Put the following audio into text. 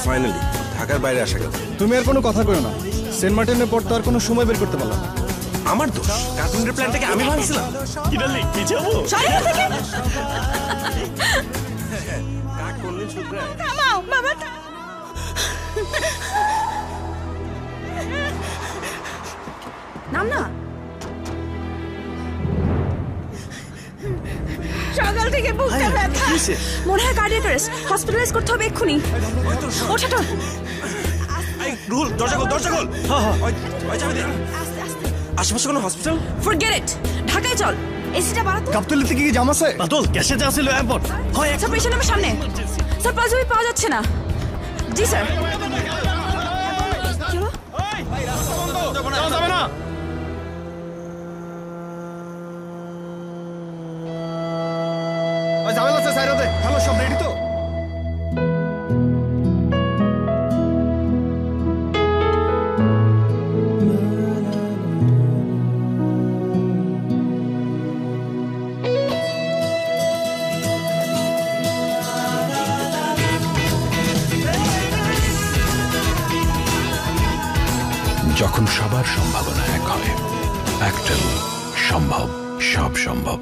Finally ঢাকার বাইরে আসা গেল। তুমি আর কোনো কথা কইও না। সেন্ট মার্টিনের পর তো আর কোনো সময় বের করতে পারলাম না। আমার দোষ। কার্টুনের প্ল্যানটাকে আমি ভাঙছিলাম। কি ডার্লিং পিছাবো কাক কোনদিন শুধরায়? থামাও বাবা। নাম না, সকাল থেকে বুকটা ব্যথা, মনে হয় কার্ডিয়াক অ্যারেস্ট। হসপিটালাইজ করতে হবে এক্ষুনি। ওঠা তো। এই রুল, দরজা খোল, দরজা খোল। হ্যাঁ ওই চাবি দে। আশেপাশে কোনো হসপিটাল? ফরগেট ইট, ঢাকায় চল। এসিটা বাড়াতো। গাবতলীতে কি জাম আছে? বাদল ক্যাশে যা ছিল এয়ারপোর্ট হয় স্যার পেশেন্ট আমার সামনে। স্যার পাজবি পাওয়া যাচ্ছে না। জি স্যার। কি হলো? যাবে না। ওই ঝামেলা আছে সাইডে। হ্যালো, সব রেডি তো? যখন সবার সম্ভাবনা এক হয়, একটাল সম্ভব, সব সম্ভব।